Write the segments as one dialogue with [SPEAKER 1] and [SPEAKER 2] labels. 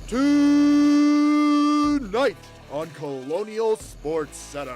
[SPEAKER 1] Tonight on Colonial Sports Center.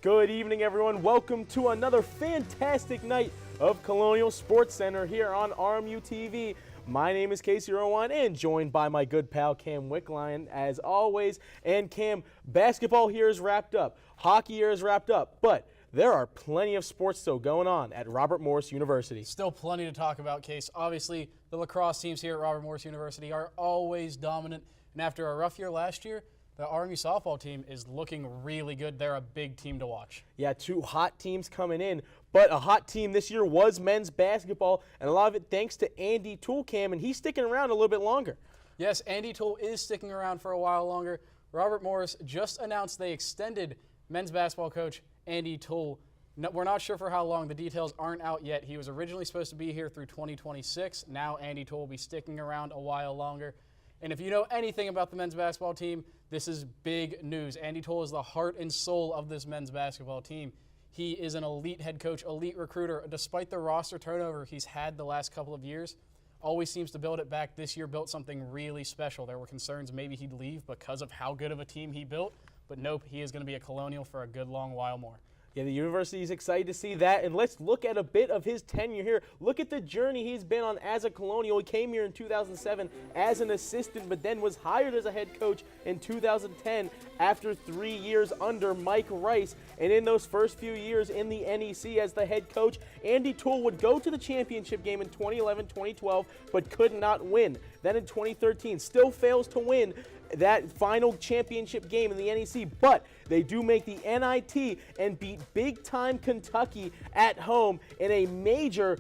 [SPEAKER 2] Good evening, everyone. Welcome to another fantastic night of Colonial Sports Center here on RMU-TV. My name is Casey Rowan and joined by my good pal Cam Wickline as always. And Cam, basketball here is wrapped up. Hockey here is wrapped up. But there are plenty of sports still going on at Robert Morris University.
[SPEAKER 3] Still plenty to talk about, Case. Obviously, the lacrosse teams here at Robert Morris University are always dominant. And after a rough year last year, the RMU softball team is looking really good. They're a big team to watch.
[SPEAKER 2] Yeah, two hot teams coming in. But a hot team this year was men's basketball, and a lot of it thanks to Andy Toole, Cam, and he's sticking around a little bit longer.
[SPEAKER 3] Yes, Andy Toole is sticking around for a while longer. Robert Morris just announced they extended men's basketball coach Andy Toole. No, we're not sure for how long. The details aren't out yet. He was originally supposed to be here through 2026. Now Andy Toole will be sticking around a while longer. And if you know anything about the men's basketball team, this is big news. Andy Toole is the heart and soul of this men's basketball team. He is an elite head coach, elite recruiter. Despite the roster turnover he's had the last couple of years, always seems to build it back. This year built something really special. There were concerns maybe he'd leave because of how good of a team he built, but nope, he is going to be a Colonial for a good long while more.
[SPEAKER 2] Yeah, the university is excited to see that, and let's look at a bit of his tenure here. Look at the journey he's been on as a Colonial. He came here in 2007 as an assistant, but then was hired as a head coach in 2010 after 3 years under Mike Rice. And in those first few years in the NEC as the head coach, Andy Toole would go to the championship game in 2011-2012, but could not win. Then in 2013, still fails to win that final championship game in the NEC, but they do make the NIT and beat big-time Kentucky at home in a major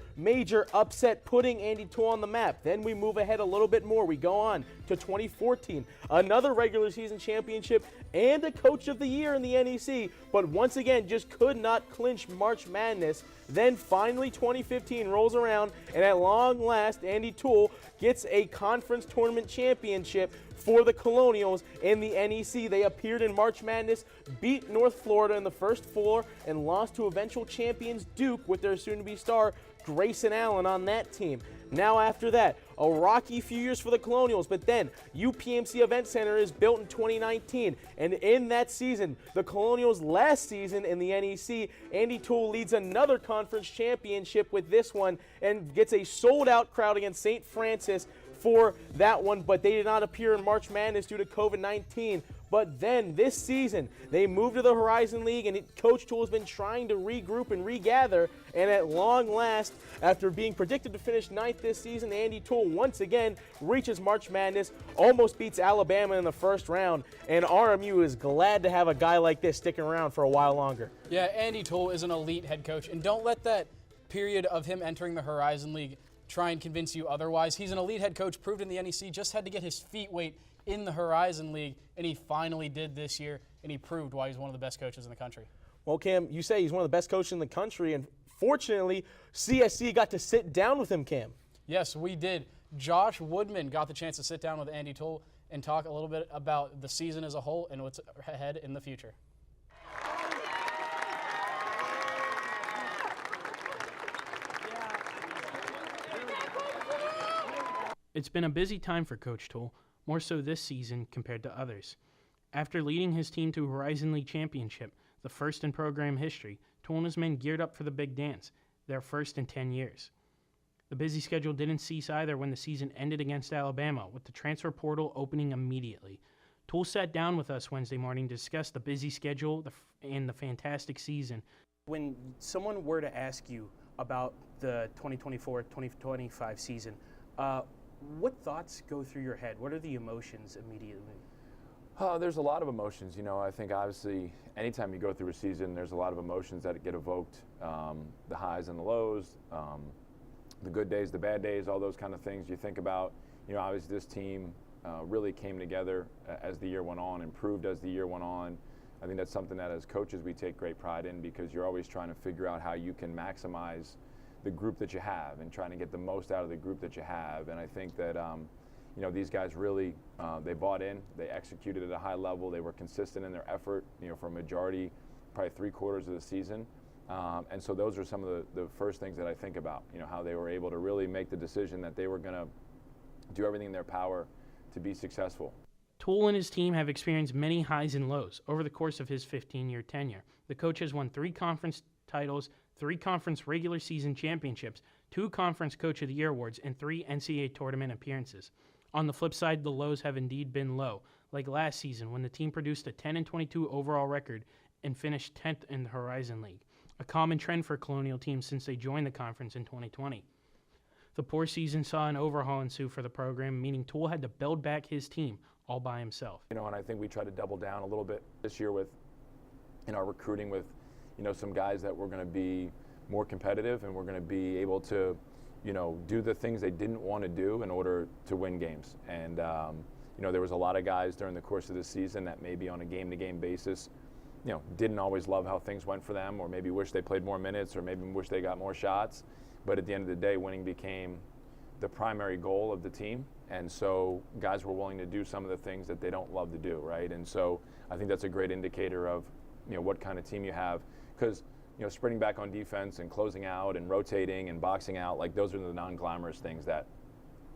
[SPEAKER 2] upset, putting Andy Toole on the map. Then we move ahead a little bit more. We go on to 2014, another regular season championship and a Coach of the Year in the NEC, but once again just could not clinch March Madness. Then finally 2015 rolls around, and at long last, Andy Toole gets a conference tournament championship for the Colonials in the NEC. They appeared in March Madness, beat North Florida in the first four, and lost to eventual champions Duke with their soon-to-be star Grayson Allen on that team. Now after that, a rocky few years for the Colonials, but then UPMC Event Center is built in 2019, and in that season, the Colonials' last season in the NEC, Andy Toole leads another conference championship with this one and gets a sold-out crowd against St. Francis for that one, but they did not appear in March Madness due to COVID-19. But then this season, they moved to the Horizon League, and Coach Toole has been trying to regroup and regather. And at long last, after being predicted to finish ninth this season, Andy Toole once again reaches March Madness, almost beats Alabama in the first round. And RMU is glad to have a guy like this sticking around for a while longer.
[SPEAKER 3] Yeah, Andy Toole is an elite head coach, and don't let that period of him entering the Horizon League try and convince you otherwise. He's an elite head coach, proved in the NEC, just had to get his feet wet in the Horizon League, and he finally did this year, and he proved why he's one of the best coaches in the country.
[SPEAKER 2] Well, Cam, you say he's one of the best coaches in the country, and fortunately, CSC got to sit down with him, Cam.
[SPEAKER 3] Yes, we did. Josh Woodman got the chance to sit down with Andy Toole and talk a little bit about the season as a whole and what's ahead in the future.
[SPEAKER 4] It's been a busy time for Coach Toole, more so this season compared to others. After leading his team to a Horizon League championship, the first in program history, Toole and his men geared up for the big dance, their first in 10 years. The busy schedule didn't cease either when the season ended against Alabama, with the transfer portal opening immediately. Toole sat down with us Wednesday morning to discuss the busy schedule and the fantastic season. When someone were to ask you about the 2024-2025 season, what thoughts go through your head? What are the emotions immediately?
[SPEAKER 5] There's a lot of emotions. You know, I think obviously anytime you go through a season, there's a lot of emotions that get evoked. The highs and the lows, the good days, the bad days, all those kind of things you think about. You know, obviously this team really came together as the year went on, improved as the year went on. I think that's something that as coaches we take great pride in, because you're always trying to figure out how you can maximize the group that you have and trying to get the most out of the group that you have. And I think that you know, these guys really, they bought in, they executed at a high level, they were consistent in their effort, you know, for a majority, probably 3/4 of the season. And so those are some of the first things that I think about, how they were able to really make the decision that they were going to do everything in their power to be successful.
[SPEAKER 4] Toole and his team have experienced many highs and lows over the course of his 15-year tenure. The coach has won 3 conference titles, 3 conference regular season championships, 2 conference coach of the year awards, and 3 NCAA tournament appearances. On the flip side, the lows have indeed been low, like last season when the team produced a 10-22 overall record and finished 10th in the Horizon League, a common trend for Colonial teams since they joined the conference in 2020. The poor season saw an overhaul ensue for the program, meaning Toole had to build back his team all by himself.
[SPEAKER 5] And I think we tried to double down a little bit this year with, in our recruiting with, some guys that were going to be more competitive and we're going to be able to, do the things they didn't want to do in order to win games. And, there was a lot of guys during the course of the season that maybe on a game-to-game basis, didn't always love how things went for them, or maybe wish they played more minutes, or maybe wish they got more shots. But at the end of the day, winning became the primary goal of the team. And so guys were willing to do some of the things that they don't love to do, right? And so I think that's a great indicator of, what kind of team you have. Because, sprinting back on defense and closing out and rotating and boxing out, like those are the non-glamorous things that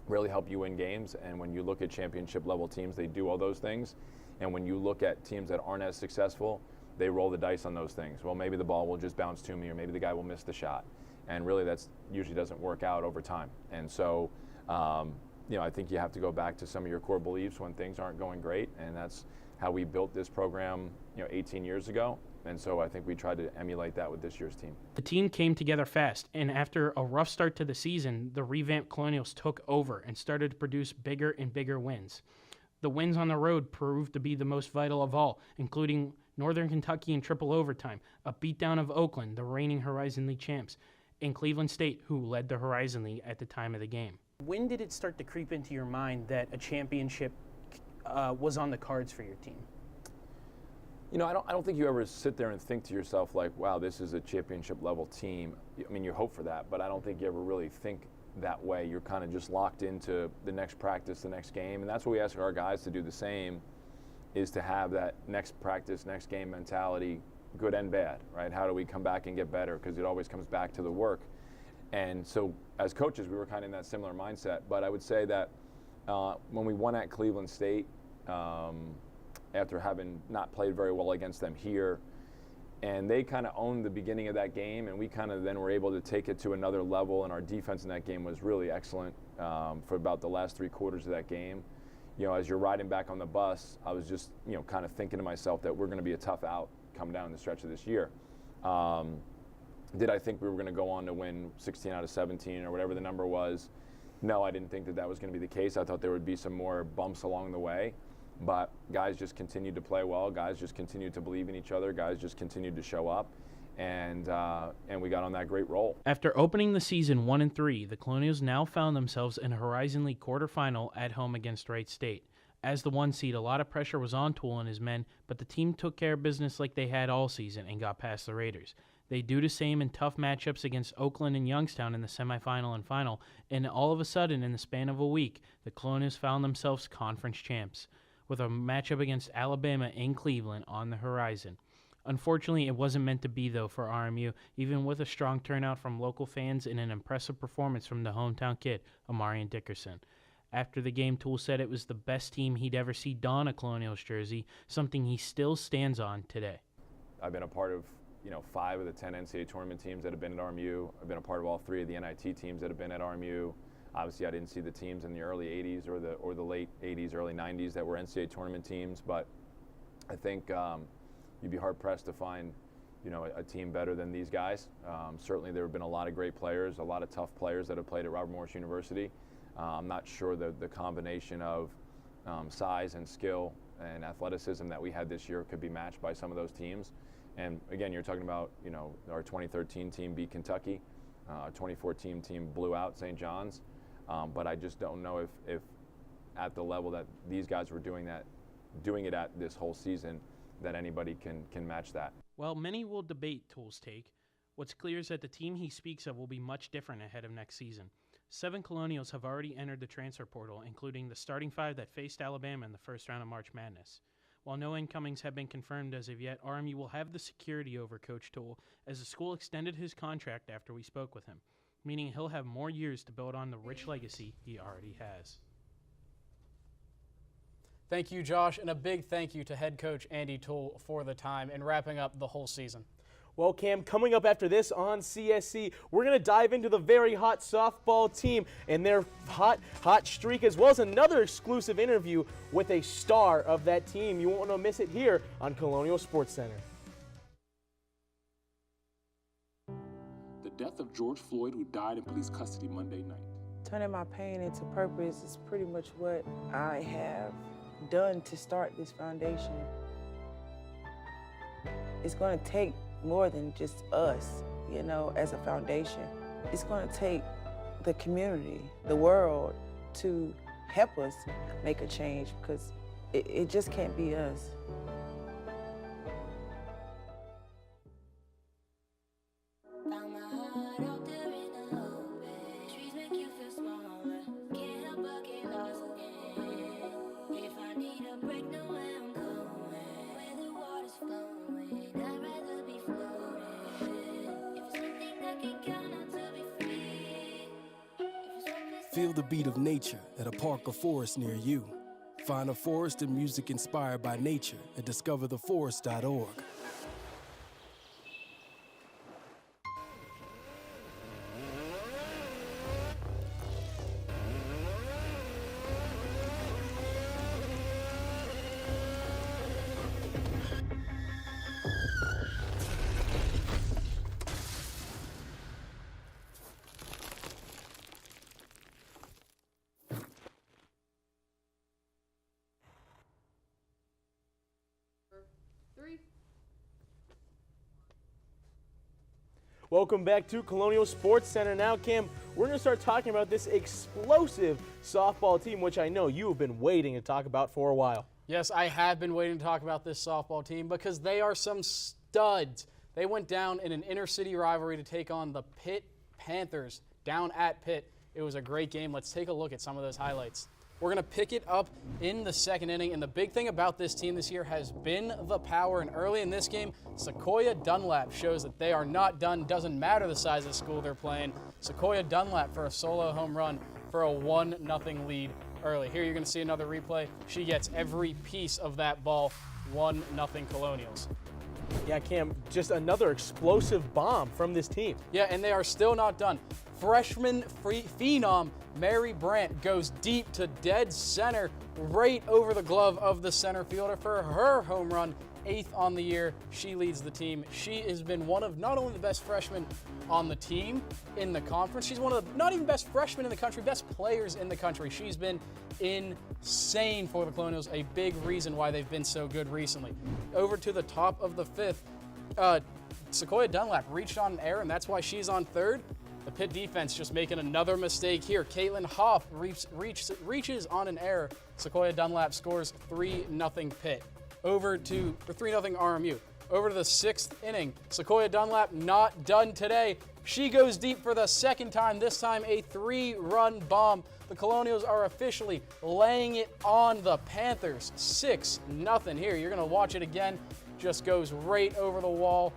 [SPEAKER 5] really help you win games. And when you look at championship level teams, they do all those things. And when you look at teams that aren't as successful, they roll the dice on those things. Well, maybe the ball will just bounce to me, or maybe the guy will miss the shot. And really that's usually doesn't work out over time. And so, I think you have to go back to some of your core beliefs when things aren't going great. And that's how we built this program, 18 years ago. And so I think we tried to emulate that with this year's team.
[SPEAKER 4] The team came together fast, and after a rough start to the season, the revamped Colonials took over and started to produce bigger and bigger wins. The wins on the road proved to be the most vital of all, including Northern Kentucky in triple overtime, a beatdown of Oakland, the reigning Horizon League champs, and Cleveland State, who led the Horizon League at the time of the game.
[SPEAKER 2] When did it start to creep into your mind that a championship was on the cards for your team?
[SPEAKER 5] I don't think you ever sit there and think to yourself like, wow, this is a championship level team. I mean, you hope for that, but I don't think you ever really think that way. You're kind of just locked into the next practice, the next game. And that's what we ask our guys to do the same, is to have that next practice, next game mentality, good and bad, right? How do we come back and get better? Because it always comes back to the work. And so as coaches, we were kind of in that similar mindset. But I would say that when we won at Cleveland State, after having not played very well against them here, and they kind of owned the beginning of that game, and we kind of then were able to take it to another level, and our defense in that game was really excellent for about the last 3 quarters of that game. As you're riding back on the bus, I was just, kind of thinking to myself that we're going to be a tough out come down the stretch of this year. Did I think we were going to go on to win 16 out of 17 or whatever the number was? No, I didn't think that was going to be the case. I thought there would be some more bumps along the way. But guys just continued to play well. Guys just continued to believe in each other. Guys just continued to show up, and we got on that great roll.
[SPEAKER 4] After opening the season 1-3, the Colonials now found themselves in a Horizon League quarterfinal at home against Wright State. As the 1 seed, a lot of pressure was on Toole and his men, but the team took care of business like they had all season and got past the Raiders. They do the same in tough matchups against Oakland and Youngstown in the semifinal and final, and all of a sudden, in the span of a week, the Colonials found themselves conference champs, with a matchup against Alabama in Cleveland on the horizon. Unfortunately, it wasn't meant to be, though, for RMU, even with a strong turnout from local fans and an impressive performance from the hometown kid, Amarian Dickerson. After the game, Toole said it was the best team he'd ever see don a Colonials jersey, something he still stands on today.
[SPEAKER 5] I've been a part of 5 of the 10 NCAA tournament teams that have been at RMU. I've been a part of all 3 of the NIT teams that have been at RMU. Obviously, I didn't see the teams in the early 80s or the late 80s, early 90s that were NCAA tournament teams, but I think you'd be hard-pressed to find, a team better than these guys. Certainly, there have been a lot of great players, a lot of tough players that have played at Robert Morris University. I'm not sure the combination of size and skill and athleticism that we had this year could be matched by some of those teams. And again, you're talking about, our 2013 team beat Kentucky. Our 2014 team blew out St. John's. But I just don't know if at the level that these guys were doing it at this whole season, that anybody can match that.
[SPEAKER 4] While many will debate Toole's take, what's clear is that the team he speaks of will be much different ahead of next season. 7 Colonials have already entered the transfer portal, including the starting 5 that faced Alabama in the first round of March Madness. While no incomings have been confirmed as of yet, RMU will have the security over Coach Toole, as the school extended his contract after we spoke with him, meaning he'll have more years to build on the rich legacy he already has.
[SPEAKER 3] Thank you, Josh, and a big thank you to head coach Andy Toole for the time and wrapping up the whole season.
[SPEAKER 2] Well, Cam, coming up after this on CSC, we're going to dive into the very hot softball team and their hot streak, as well as another exclusive interview with a star of that team. You won't want to miss it here on Colonial Sports Center.
[SPEAKER 6] The death of George Floyd, who died in police custody Monday night.
[SPEAKER 7] Turning my pain into purpose is pretty much what I have done to start this foundation. It's going to take more than just us, you know, as a foundation. It's going to take the community, the world, to help us make a change, because it just can't be us.
[SPEAKER 8] Feel the beat of nature at a park or forest near you. Find a forest and music inspired by nature at discovertheforest.org.
[SPEAKER 2] Welcome back to Colonial Sports Center. Now, Cam, we're going to start talking about this explosive softball team, which I know you have been waiting to talk about for a while.
[SPEAKER 3] Yes, I have been waiting to talk about this softball team because they are some studs. They went down in an inter-city rivalry to take on the Pitt Panthers down at Pitt. It was a great game. Let's take a look at some of those highlights. We're going to pick it up in the second inning, and the big thing about this team this year has been the power. And early in this game, Sequoia Dunlap shows that they are not done. Doesn't matter the size of the school they're playing. Sequoia Dunlap for a solo home run for a 1-0 lead early. Here you're going to see another replay. She gets every piece of that ball. 1-0 Colonials.
[SPEAKER 2] Yeah, Cam, just another explosive bomb from this team.
[SPEAKER 3] Yeah, and they are still not done. Freshman phenom Mary Brandt goes deep to dead center, right over the glove of the center fielder for her home run, 8th on the year. She leads the team. She has been one of not only the best freshmen on the team in the conference, she's one of the not even best freshmen in the country, best players in the country. She's been insane for the Colonials, a big reason why they've been so good recently. Over to the top of the 5th, Sequoia Dunlap reached on an error, and that's why she's on third. The Pitt defense just making another mistake here. Caitlin Hoff reaches on an error. Sequoia Dunlap scores 3-0 Pitt. Over to 3-0 RMU. Over to the 6th inning. Sequoia Dunlap not done today. She goes deep for the second time, this time a 3-run bomb. The Colonials are officially laying it on the Panthers. 6-0 here. You're going to watch it again. Just goes right over the wall.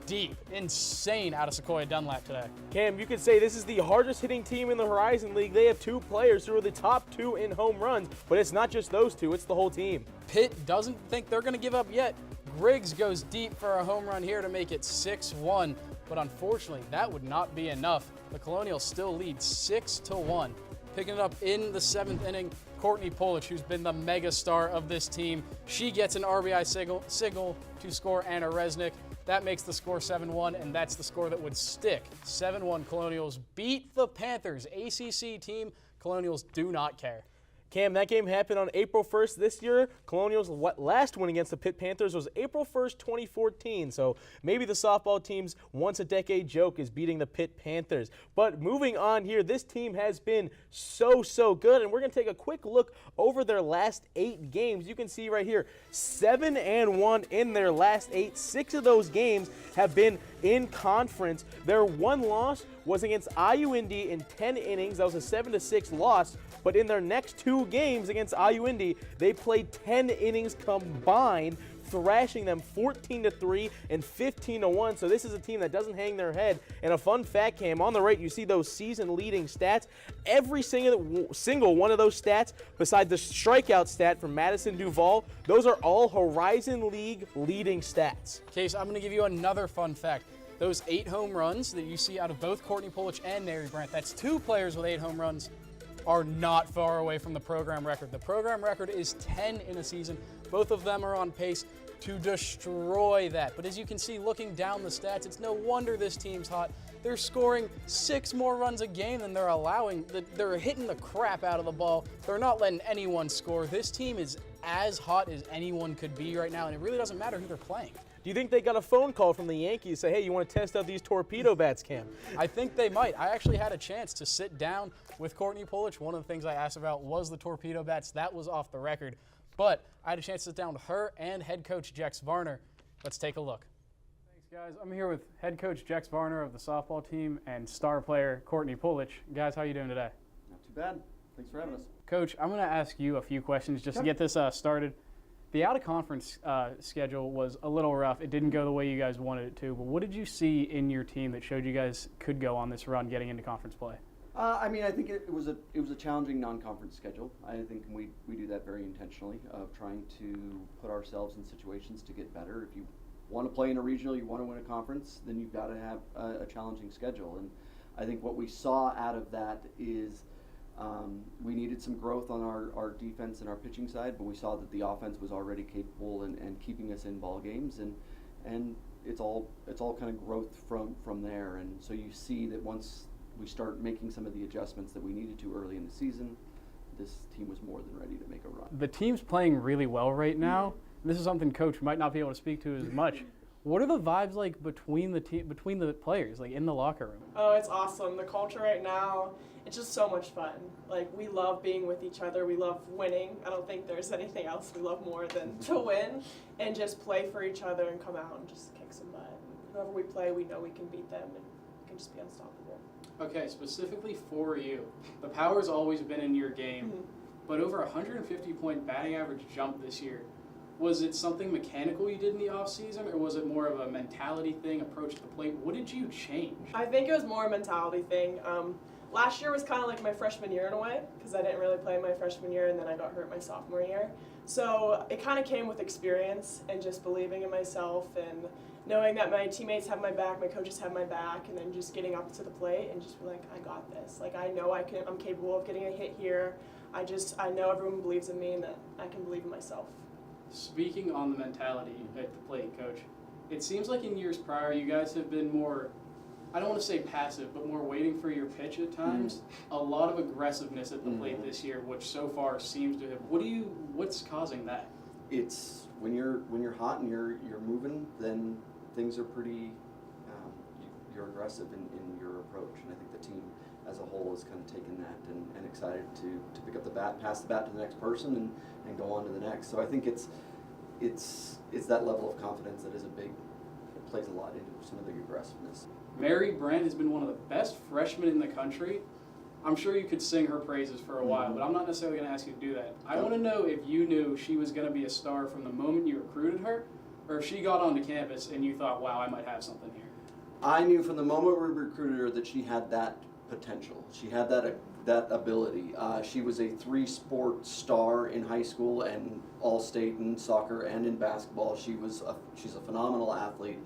[SPEAKER 3] Deep, insane out of Sequoia Dunlap today.
[SPEAKER 2] Cam, you could say this is the hardest hitting team in the Horizon League. They have 2 players who are the top 2 in home runs, but it's not just those 2, it's the whole team.
[SPEAKER 3] Pitt doesn't think they're going to give up yet. Griggs goes deep for a home run here to make it 6-1, but unfortunately that would not be enough. The Colonials still lead 6-1. Picking it up in the 7th inning, Courtney Polich, who's been the mega star of this team. She gets an RBI signal to score Anna Resnick. That makes the score 7-1, and that's the score that would stick. 7-1 Colonials beat the Panthers. ACC team, Colonials do not care.
[SPEAKER 2] Cam, that game happened on April 1st this year. Colonials' last win against the Pitt Panthers was April 1st, 2014. So maybe the softball team's once-a-decade joke is beating the Pitt Panthers. But moving on here, this team has been so good, and we're going to take a quick look over their last 8 games. You can see right here, 7-1 in their last 8. 6 of those games have been in conference. Their one loss was against IU-Indy in 10 innings. That was a 7-6 loss. But in their next 2 games against IU-Indy, they played 10 innings combined, thrashing them 14-3 and 15-1. So this is a team that doesn't hang their head. And a fun fact, Cam, on the right, you see those season-leading stats. Every single one of those stats, besides the strikeout stat from Madison Duval, those are all Horizon League leading stats.
[SPEAKER 3] Case, I'm going to give you another fun fact. Those 8 home runs that you see out of both Courtney Pulich and Mary Brandt, that's 2 players with 8 home runs, are not far away from the program record. The program record is 10 in a season. Both of them are on pace to destroy that. But as you can see, looking down the stats, it's no wonder this team's hot. They're scoring 6 more runs a game than they're allowing. They're hitting the crap out of the ball. They're not letting anyone score. This team is as hot as anyone could be right now, and it really doesn't matter who they're playing.
[SPEAKER 2] Do you think they got a phone call from the Yankees say, hey, you want to test out these torpedo bats, Cam?
[SPEAKER 3] I think they might. I actually had a chance to sit down with Courtney Pulich. One of the things I asked about was the torpedo bats. That was off the record. But I had a chance to sit down with her and head coach Jex Varner. Let's take a look.
[SPEAKER 9] Thanks, guys. I'm here with head coach Jex Varner of the softball team and star player Courtney Pulich. Guys, how are you doing today?
[SPEAKER 10] Not too bad. Thanks for having us.
[SPEAKER 9] Coach, I'm going to ask you a few questions just to get this started. The out-of-conference schedule was a little rough. It didn't go the way you guys wanted it to, but what did you see in your team that showed you guys could go on this run getting into conference play?
[SPEAKER 10] I think it was a challenging non-conference schedule. I think we do that very intentionally, of trying to put ourselves in situations to get better. If you want to play in a regional, you want to win a conference, then you've got to have a challenging schedule. And I think what we saw out of that is we needed some growth on our defense and our pitching side, but we saw that the offense was already capable and keeping us in ball games, and it's all kind of growth from there. And so you see that once we start making some of the adjustments that we needed to early in the season, this team was more than ready to make a run.
[SPEAKER 9] The team's playing really well right now. This is something Coach might not be able to speak to as much. What are the vibes like between the players, like in the locker room?
[SPEAKER 11] Oh, it's awesome. The culture right now, it's just so much fun. Like, we love being with each other. We love winning. I don't think there's anything else we love more than to win and just play for each other and come out and just kick some butt. Whoever we play, we know we can beat them and we can just be unstoppable.
[SPEAKER 9] Okay, specifically for you, the power's always been in your game, but over 150-point batting average jump this year. Was it something mechanical you did in the offseason, or was it more of a mentality thing, approach to the plate? What did you change?
[SPEAKER 11] I think it was more a mentality thing. Last year was kind of like my freshman year in a way, because I didn't really play my freshman year, and then I got hurt my sophomore year. So it kind of came with experience and just believing in myself and knowing that my teammates have my back, my coaches have my back, and then just getting up to the plate and just be like, I got this. Like, I know I'm capable of getting a hit here. I know everyone believes in me and that I can believe in myself.
[SPEAKER 9] Speaking on the mentality at the plate, Coach, it seems like in years prior you guys have been more, I don't want to say passive, but more waiting for your pitch at times. A lot of aggressiveness at the plate this year, which so far seems to have. What's causing that?
[SPEAKER 10] It's when you're hot and you're moving, then things are pretty. You're aggressive in your approach, and I think the team as a whole is kind of taken that and excited to pick up the bat, pass the bat to the next person, and go on to the next. So I think it's that level of confidence that is it plays a lot into some of the aggressiveness.
[SPEAKER 9] Mary Brandt has been one of the best freshmen in the country. I'm sure you could sing her praises for a while, but I'm not necessarily going to ask you to do that. I want to know if you knew she was going to be a star from the moment you recruited her, or if she got onto campus and you thought, wow, I might have something here.
[SPEAKER 10] I knew from the moment we recruited her that she had that potential. She had that ability. She was a 3-sport star in high school and all-state in soccer and in basketball. She's a phenomenal athlete.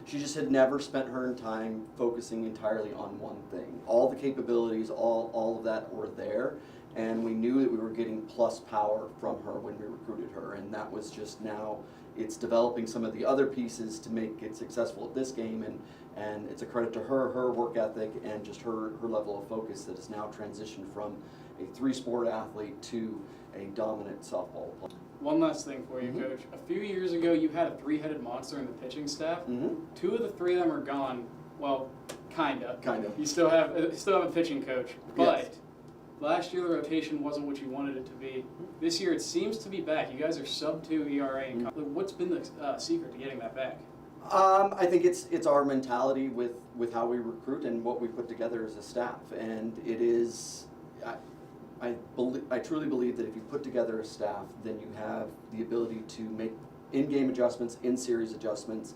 [SPEAKER 10] She just had never spent her time focusing entirely on one thing. All the capabilities, all of that were there, and we knew that we were getting plus power from her when we recruited her, and that was just now it's developing some of the other pieces to make it successful at this game, and it's a credit to her work ethic, and just her level of focus that has now transitioned from a 3-sport athlete to a dominant softball player.
[SPEAKER 9] One last thing for you, Coach. A few years ago, you had a 3-headed monster in the pitching staff. 2 of the 3 of them are gone. Well, kinda. You still have a pitching coach, but yes. Last year the rotation wasn't what you wanted it to be. This year it seems to be back. You guys are sub-2 ERA. What's been the secret to getting that back?
[SPEAKER 10] I think it's our mentality with how we recruit and what we put together as a staff, and it is. I truly believe that if you put together a staff, then you have the ability to make in-game adjustments, in-series adjustments,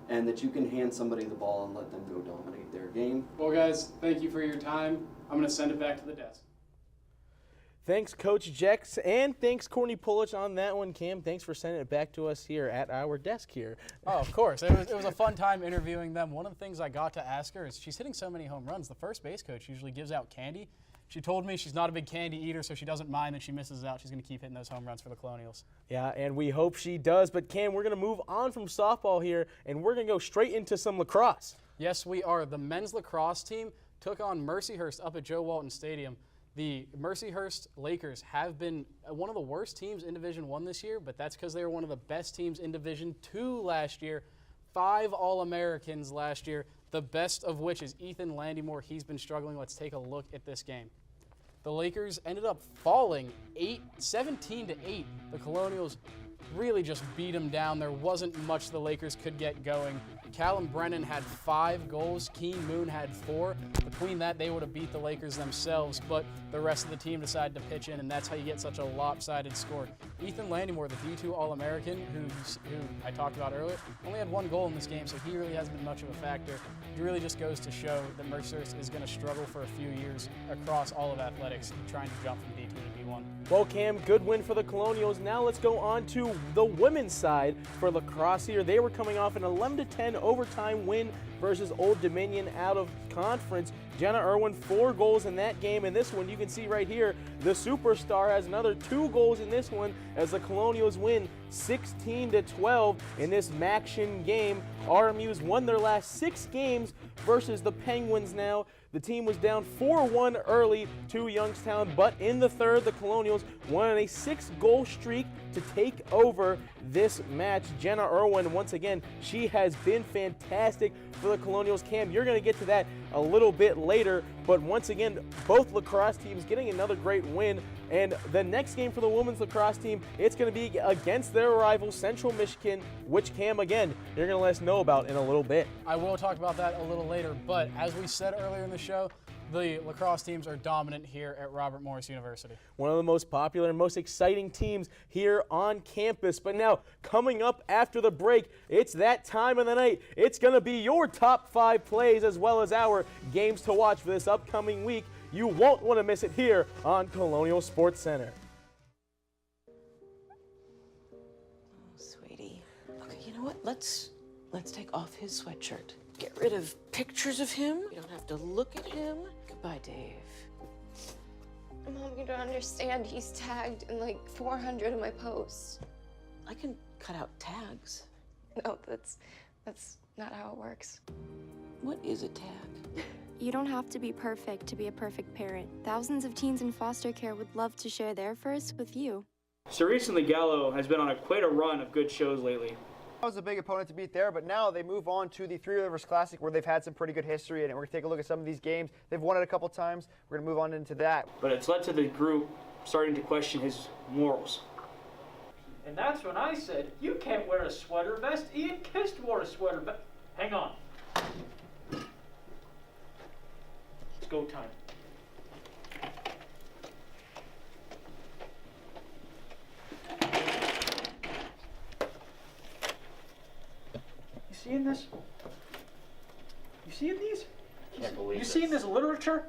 [SPEAKER 10] and that you can hand somebody the ball and let them go dominate their game.
[SPEAKER 9] Well, guys, thank you for your time. I'm going to send it back to the desk.
[SPEAKER 2] Thanks, Coach Jex, and thanks, Courtney Pulich, on that one. Cam, thanks for sending it back to us here at our desk here.
[SPEAKER 3] Oh, of course. It was a fun time interviewing them. One of the things I got to ask her is she's hitting so many home runs. The first base coach usually gives out candy. She told me she's not a big candy eater, so she doesn't mind that she misses out. She's going to keep hitting those home runs for the Colonials.
[SPEAKER 2] Yeah, and we hope she does. But, Cam, we're going to move on from softball here, and we're going to go straight into some lacrosse.
[SPEAKER 3] Yes, we are. The men's lacrosse team took on Mercyhurst up at Joe Walton Stadium. The Mercyhurst Lakers have been one of the worst teams in Division I this year, but that's because they were one of the best teams in Division II last year. 5 All-Americans last year, the best of which is Ethan Landymore. He's been struggling. Let's take a look at this game. The Lakers ended up falling 17-8. The Colonials really just beat them down. There wasn't much the Lakers could get going. Callum Brennan had 5 goals. Keen Moon had 4. Between that, they would have beat the Lakers themselves, but the rest of the team decided to pitch in, and that's how you get such a lopsided score. Ethan Landymore, the D2 All-American, who I talked about earlier, only had 1 goal in this game, so he really hasn't been much of a factor. It really just goes to show that Mercyhurst is going to struggle for a few years across all of athletics, trying to jump from D2 to D1.
[SPEAKER 2] Well, Cam, good win for the Colonials. Now let's go on to the women's side for lacrosse here. They were coming off an 11-10 overtime win versus Old Dominion out of conference. Jenna Irwin, 4 goals in that game. In this one, you can see right here, the superstar has another 2 goals in this one as the Colonials win 16-12 in this Maction game. RMU's won their last 6 games versus the Penguins now. The team was down 4-1 early to Youngstown, but in the third, the Colonials won on a 6-goal streak to take over this match. Jenna Irwin, once again, she has been fantastic for the Colonials. Cam, you're going to get to that a little bit later, but once again, both lacrosse teams getting another great win. And the next game for the women's lacrosse team, it's going to be against their rival, Central Michigan, which, Cam, again, you're going to let us know about in a little bit.
[SPEAKER 3] I will talk about that a little later, but as we said earlier in the show, the lacrosse teams are dominant here at Robert Morris University.
[SPEAKER 2] One of the most popular and most exciting teams here on campus. But now, coming up after the break, it's that time of the night. It's going to be your top 5 plays as well as our games to watch for this upcoming week. You won't want to miss it here on Colonial Sports Center.
[SPEAKER 7] Oh, sweetie. Okay, you know what? Let's take off his sweatshirt. Get rid of pictures of him. You don't have to look at him. Goodbye, Dave.
[SPEAKER 12] Mom, you don't understand. He's tagged in like 400 of my posts.
[SPEAKER 7] I can cut out tags.
[SPEAKER 12] No, that's not how it works.
[SPEAKER 7] What is a tag?
[SPEAKER 13] You don't have to be perfect to be a perfect parent. Thousands of teens in foster care would love to share their firsts with you.
[SPEAKER 14] So recently, Gallo has been on quite a run of good shows lately.
[SPEAKER 15] That was a big opponent to beat there, but now they move on to the Three Rivers Classic where they've had some pretty good history, and we're going to take a look at some of these games. They've won it a couple times. We're going to move on into that.
[SPEAKER 14] But it's led to the group starting to question his morals.
[SPEAKER 16] And that's when I said, you can't wear a sweater vest. Ian Kist wore a sweater vest. Hang on. It's go time. You seeing this? You seeing these?
[SPEAKER 14] Can't believe
[SPEAKER 16] You
[SPEAKER 14] this.
[SPEAKER 16] seeing this literature?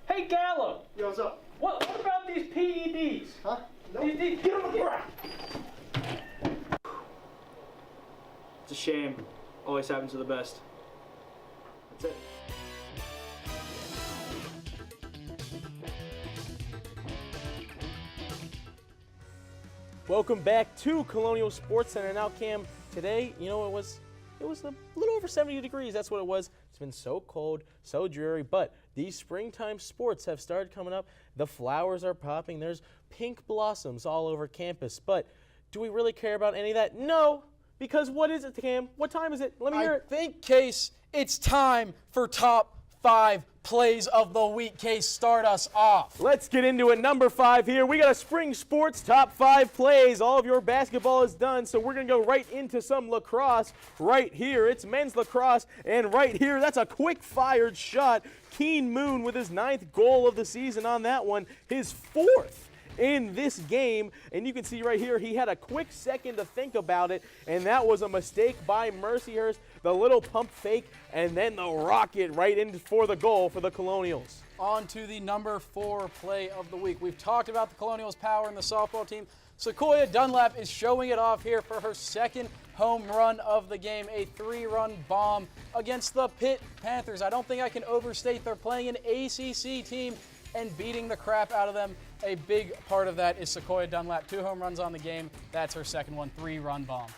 [SPEAKER 16] Hey, Gallo!
[SPEAKER 15] Yo, what's up?
[SPEAKER 16] What about these PEDs?
[SPEAKER 15] Huh? No.
[SPEAKER 16] Get on the ground!
[SPEAKER 14] It's a shame. Always happens to the best. That's it.
[SPEAKER 2] Welcome back to Colonial Sports Center. Now, Cam, today, you know, it was a little over 70 degrees. That's what it was. It's been so cold, so dreary, but these springtime sports have started coming up. The flowers are popping. There's pink blossoms all over campus. But do we really care about any of that? No, because what is it, Cam? What time is it? Let me hear it.
[SPEAKER 3] I think, Case, it's time for top 5 plays of the week. Case, start us off.
[SPEAKER 2] Let's get into it. Number 5 here. We got a spring sports top 5 plays. All of your basketball is done, so we're going to go right into some lacrosse right here. It's men's lacrosse, and right here, that's a quick-fired shot. Keen Moon with his 9th goal of the season on that one, his 4th in this game, and you can see right here he had a quick second to think about it, and that was a mistake by Mercyhurst. The little pump fake, and then the rocket right in for the goal for the Colonials.
[SPEAKER 3] On to the number 4 play of the week. We've talked about the Colonials' power in the softball team. Sequoia Dunlap is showing it off here for her 2nd home run of the game, a 3-run bomb against the Pitt Panthers. I don't think I can overstate they're playing an ACC team and beating the crap out of them. A big part of that is Sequoia Dunlap. 2 home runs on the game. That's her 2nd one, 3-run bomb.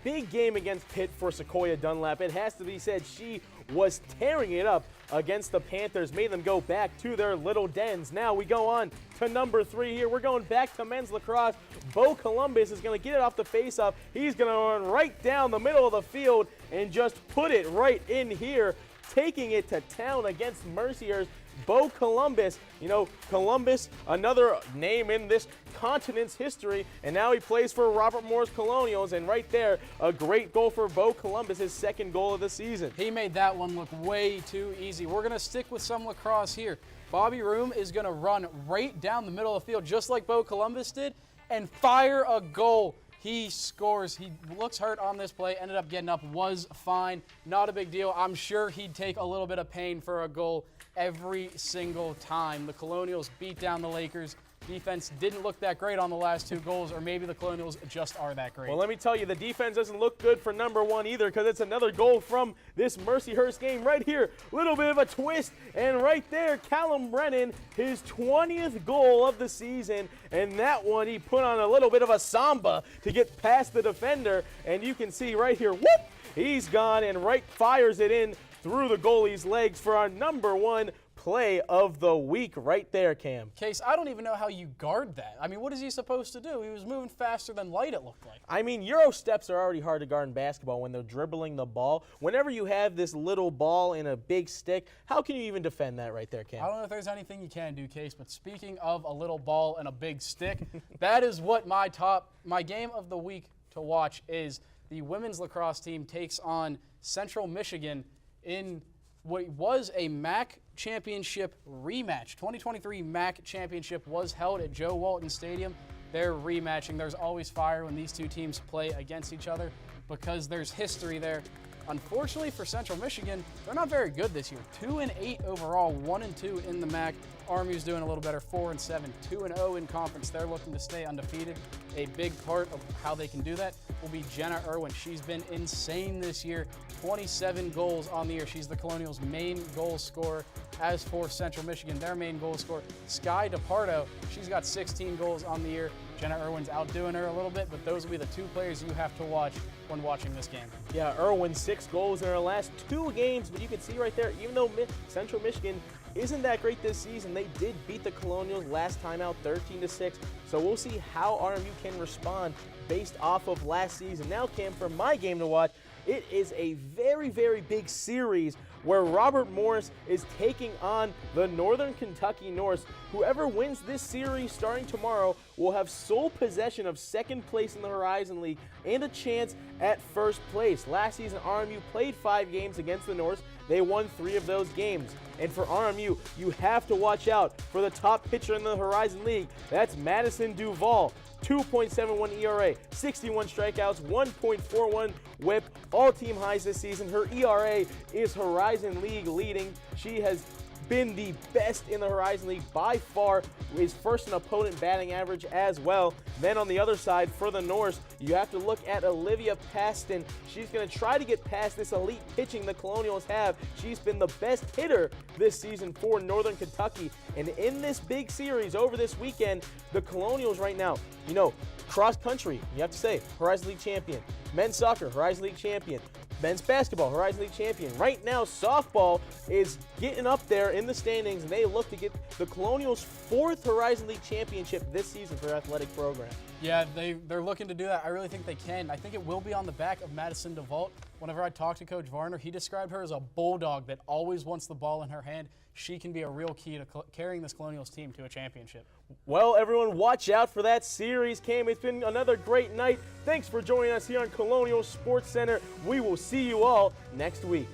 [SPEAKER 2] Big game against Pitt for Sequoia Dunlap. It has to be said she was tearing it up against the Panthers, made them go back to their little dens. Now we go on to number 3 here. We're going back to men's lacrosse. Bo Columbus is going to get it off the face-off. He's going to run right down the middle of the field and just put it right in here, taking it to town against Mercyhurst. Bo Columbus, you know, Columbus, another name in this continent's history, and now he plays for Robert Morris Colonials, and right there, a great goal for Bo Columbus, his 2nd goal of the season.
[SPEAKER 3] He made that one look way too easy. We're going to stick with some lacrosse here. Bobby Room is going to run right down the middle of the field, just like Bo Columbus did, and fire a goal. He scores. He looks hurt on this play, ended up getting up, was fine. Not a big deal. I'm sure he'd take a little bit of pain for a goal every single time. The Colonials beat down the Lakers. Defense didn't look that great on the last 2 goals, or maybe the Colonials just are that great.
[SPEAKER 2] Well, let me tell you, the defense doesn't look good for number 1 either, because it's another goal from this Mercyhurst game right here. Little bit of a twist, and right there, Callum Brennan, his 20th goal of the season, and that one he put on a little bit of a samba to get past the defender, and you can see right here, whoop, he's gone and right fires it in through the goalie's legs for our number 1 play of the week right there, Cam.
[SPEAKER 3] Case, I don't even know how you guard that. I mean, what is he supposed to do? He was moving faster than light, it looked like.
[SPEAKER 2] I mean, Euro steps are already hard to guard in basketball when they're dribbling the ball. Whenever you have this little ball in a big stick, how can you even defend that right there, Cam?
[SPEAKER 3] I don't know if there's anything you can do, Case, but speaking of a little ball and a big stick, that is what my game of the week to watch is. The women's lacrosse team takes on Central Michigan in what was a MAC championship rematch. 2023 MAC championship was held at Joe Walton Stadium. They're rematching. There's always fire when these 2 teams play against each other because there's history there. Unfortunately for Central Michigan, they're not very good this year. 2-8 overall, 1-2 in the MAC. RMU's doing a little better, 4-7, 2-0 in conference. They're looking to stay undefeated. A big part of how they can do that will be Jenna Irwin. She's been insane this year, 27 goals on the year. She's the Colonials' main goal scorer. As for Central Michigan, their main goal scorer, Sky DePardo, she's got 16 goals on the year. Jenna Irwin's outdoing her a little bit, but those will be the 2 players you have to watch when watching this game.
[SPEAKER 2] Yeah, Irwin, 6 goals in her last 2 games, but you can see right there, even though Central Michigan isn't that great this season, they did beat the Colonials last time out 13-6, so we'll see how RMU can respond based off of last season. Now, Cam, for my game to watch, it is a very, very big series where Robert Morris is taking on the Northern Kentucky Norse. Whoever wins this series starting tomorrow will have sole possession of 2nd place in the Horizon League and a chance at 1st place. Last season, RMU played 5 games against the Norse. They won 3 of those games. And for RMU, you have to watch out for the top pitcher in the Horizon League. That's Madison Duval. 2.71 ERA, 61 strikeouts, 1.41 whip, all team highs this season. Her ERA is Horizon League leading. She has been the best in the Horizon League by far, is first in opponent batting average as well. Then on the other side, for the Norse, you have to look at Olivia Paston. She's going to try to get past this elite pitching the Colonials have. She's been the best hitter this season for Northern Kentucky. And in this big series over this weekend, the Colonials right now, you know, cross country, you have to say, Horizon League champion. Men's soccer, Horizon League champion. men's basketball, Horizon League champion. Right now, softball is getting up there in the standings, and they look to get the Colonial's 4th Horizon League championship this season for their athletic program.
[SPEAKER 3] Yeah, they're looking to do that. I really think they can. I think it will be on the back of Madison DeVault. Whenever I talked to Coach Varner, he described her as a bulldog that always wants the ball in her hand. She can be a real key to carrying this Colonials team to a championship.
[SPEAKER 2] Well, everyone, watch out for that series, Cam. It's been another great night. Thanks for joining us here on Colonial Sports Center. We will see you all next week.